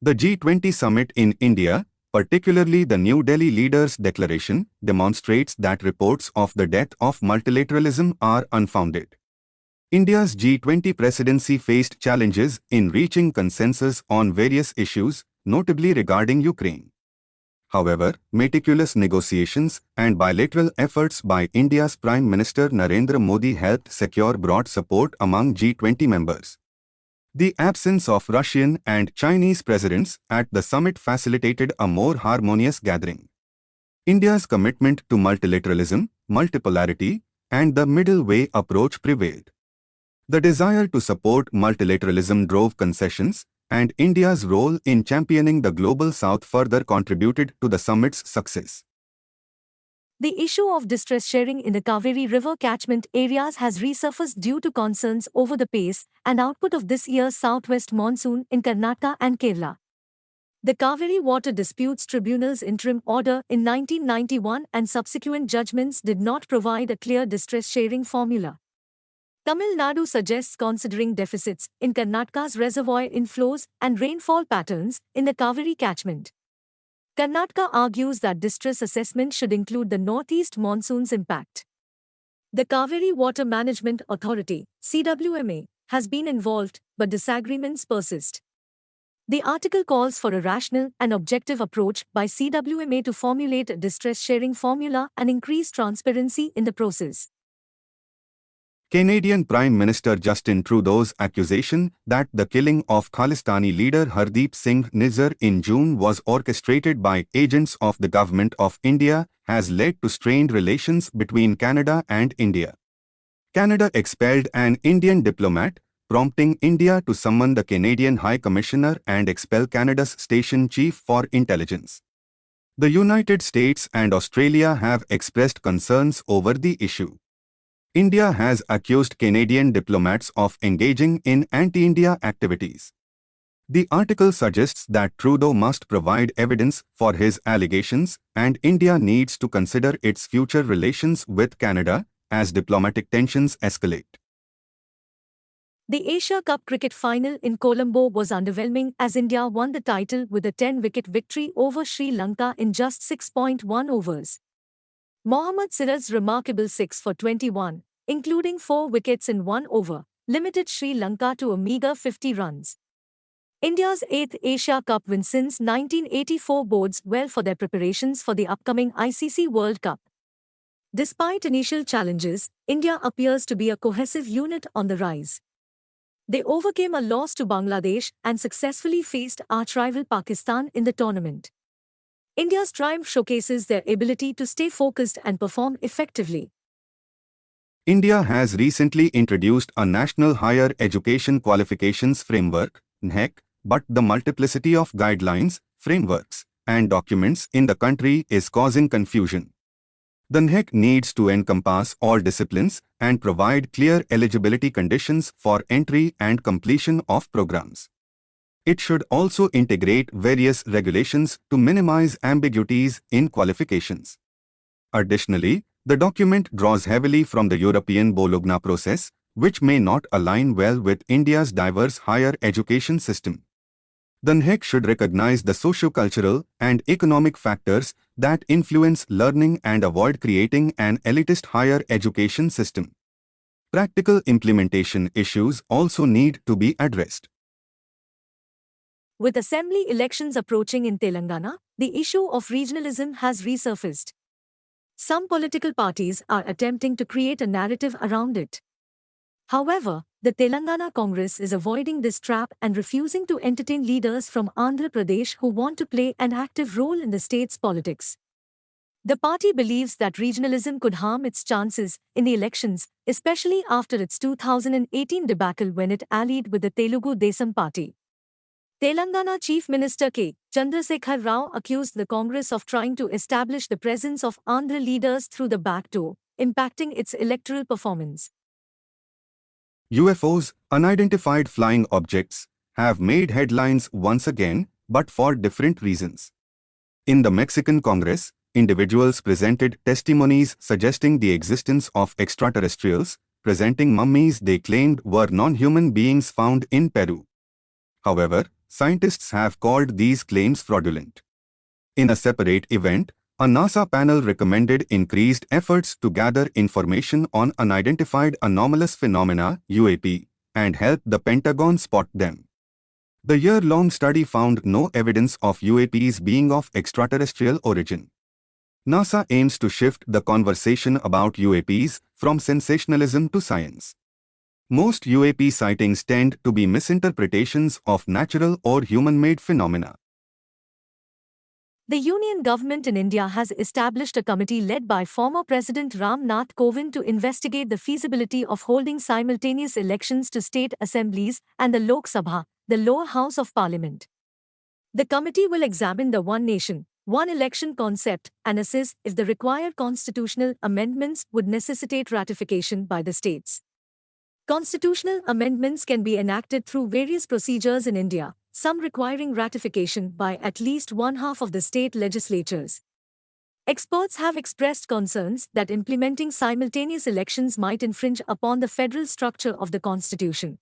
The G20 summit in India, particularly the New Delhi Leaders' Declaration, demonstrates that reports of the death of multilateralism are unfounded. India's G20 presidency faced challenges in reaching consensus on various issues, notably regarding Ukraine. However, meticulous negotiations and bilateral efforts by India's Prime Minister Narendra Modi helped secure broad support among G20 members. The absence of Russian and Chinese presidents at the summit facilitated a more harmonious gathering. India's commitment to multilateralism, multipolarity, and the middle way approach prevailed. The desire to support multilateralism drove concessions, and India's role in championing the Global South further contributed to the summit's success. The issue of distress sharing in the Cauvery River catchment areas has resurfaced due to concerns over the pace and output of this year's southwest monsoon in Karnataka and Kerala. The Cauvery Water Disputes Tribunal's interim order in 1991 and subsequent judgments did not provide a clear distress sharing formula. Tamil Nadu suggests considering deficits in Karnataka's reservoir inflows and rainfall patterns in the Cauvery catchment. Karnataka argues that distress assessment should include the northeast monsoon's impact. The Cauvery Water Management Authority, CWMA, has been involved, but disagreements persist. The article calls for a rational and objective approach by CWMA to formulate a distress sharing formula and increase transparency in the process. Canadian Prime Minister Justin Trudeau's accusation that the killing of Khalistani leader Hardeep Singh Nijjar in June was orchestrated by agents of the Government of India has led to strained relations between Canada and India. Canada expelled an Indian diplomat, prompting India to summon the Canadian High Commissioner and expel Canada's Station Chief for Intelligence. The United States and Australia have expressed concerns over the issue. India has accused Canadian diplomats of engaging in anti-India activities. The article suggests that Trudeau must provide evidence for his allegations, and India needs to consider its future relations with Canada as diplomatic tensions escalate. The Asia Cup cricket final in Colombo was underwhelming as India won the title with a 10-wicket victory over Sri Lanka in just 6.1 overs. Mohammad Siraj's remarkable 6 for 21, including 4 wickets in 1 over, limited Sri Lanka to a meagre 50 runs. India's 8th Asia Cup win since 1984 bodes well for their preparations for the upcoming ICC World Cup. Despite initial challenges, India appears to be a cohesive unit on the rise. They overcame a loss to Bangladesh and successfully faced arch-rival Pakistan in the tournament. India's triumph showcases their ability to stay focused and perform effectively. India has recently introduced a National Higher Education Qualifications Framework, NHEQ, but the multiplicity of guidelines, frameworks, and documents in the country is causing confusion. The NHEQ needs to encompass all disciplines and provide clear eligibility conditions for entry and completion of programs. It should also integrate various regulations to minimize ambiguities in qualifications. Additionally, the document draws heavily from the European Bologna process, which may not align well with India's diverse higher education system. The NHEQ should recognize the socio-cultural and economic factors that influence learning and avoid creating an elitist higher education system. Practical implementation issues also need to be addressed. With assembly elections approaching in Telangana, the issue of regionalism has resurfaced. Some political parties are attempting to create a narrative around it. However, the Telangana Congress is avoiding this trap and refusing to entertain leaders from Andhra Pradesh who want to play an active role in the state's politics. The party believes that regionalism could harm its chances in the elections, especially after its 2018 debacle when it allied with the Telugu Desam party. Telangana Chief Minister K. Chandrasekhar Rao accused the Congress of trying to establish the presence of Andhra leaders through the back door, impacting its electoral performance. UFOs, unidentified flying objects, have made headlines once again, but for different reasons. In the Mexican Congress, individuals presented testimonies suggesting the existence of extraterrestrials, presenting mummies they claimed were non-human beings found in Peru. However, Scientists have called these claims fraudulent. In a separate event, a NASA panel recommended increased efforts to gather information on unidentified anomalous phenomena (UAP) and help the Pentagon spot them. The year-long study found no evidence of UAPs being of extraterrestrial origin. NASA aims to shift the conversation about UAPs from sensationalism to science. Most UAP sightings tend to be misinterpretations of natural or human-made phenomena. The Union government in India has established a committee led by former President Ram Nath Kovind to investigate the feasibility of holding simultaneous elections to state assemblies and the Lok Sabha, the lower house of parliament. The committee will examine the one nation, one election concept and assess if the required constitutional amendments would necessitate ratification by the states. Constitutional amendments can be enacted through various procedures in India, some requiring ratification by at least one half of the state legislatures. Experts have expressed concerns that implementing simultaneous elections might infringe upon the federal structure of the constitution.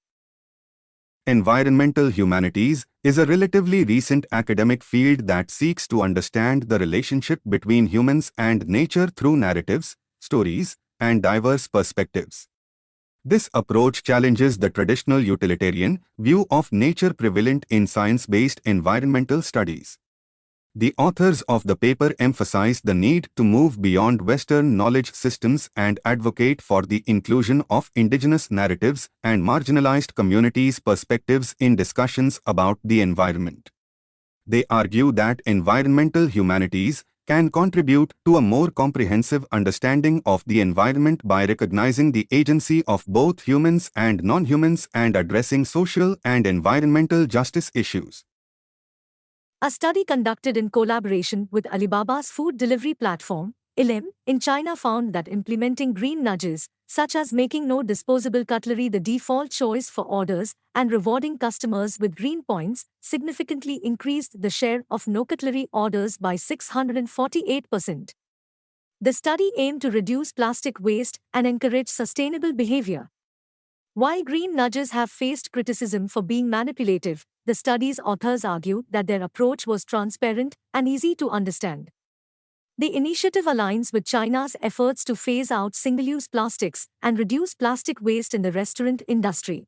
Environmental humanities is a relatively recent academic field that seeks to understand the relationship between humans and nature through narratives, stories, and diverse perspectives. This approach challenges the traditional utilitarian view of nature prevalent in science-based environmental studies. The authors of the paper emphasize the need to move beyond Western knowledge systems and advocate for the inclusion of indigenous narratives and marginalized communities' perspectives in discussions about the environment. They argue that environmental humanities can contribute to a more comprehensive understanding of the environment by recognizing the agency of both humans and non-humans and addressing social and environmental justice issues. A study conducted in collaboration with Alibaba's food delivery platform, Ilim, in China found that implementing green nudges, such as making no disposable cutlery the default choice for orders and rewarding customers with green points, significantly increased the share of no cutlery orders by 648%. The study aimed to reduce plastic waste and encourage sustainable behavior. While green nudges have faced criticism for being manipulative, the study's authors argue that their approach was transparent and easy to understand. The initiative aligns with China's efforts to phase out single-use plastics and reduce plastic waste in the restaurant industry.